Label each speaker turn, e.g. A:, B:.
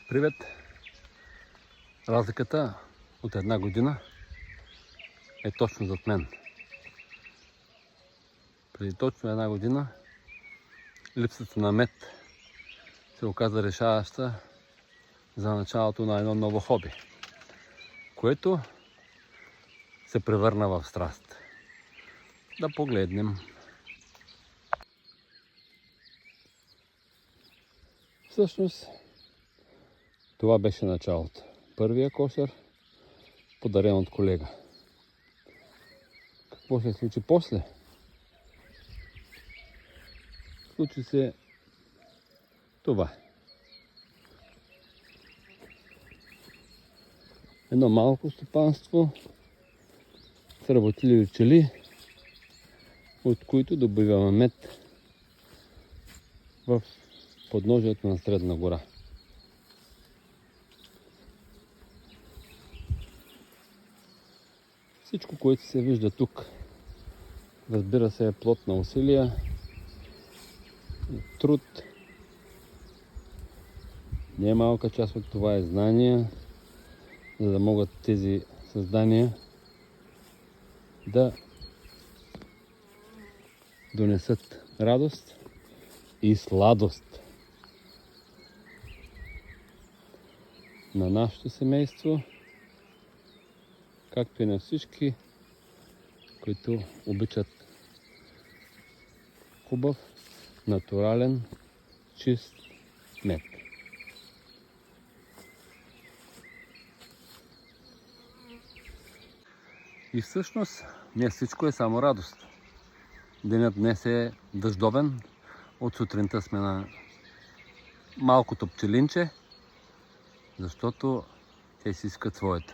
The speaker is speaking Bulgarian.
A: Привет! Разликата от една година е точно зад мен. Преди точно една година липсата на мед се оказа решаваща за началото на едно ново хоби, което се превърна в страст. Да погледнем. Всъщност, това беше началото. Първия кошер, подарен от колега. Какво се случи после? Случи се това. Едно малко стопанство с работили пчели, от които добиваме мед в подножието на Средна гора. Всичко, което се вижда тук, разбира се, е плод на усилия, труд. Не е малка част от това е знание, за да могат тези създания да донесат радост и сладост на нашето семейство, както и на всички, които обичат хубав, натурален, чист мед. И всъщност не всичко е само радост. Денят днес е дъждовен. От сутринта сме на малкото пчелинче, защото те си искат своето.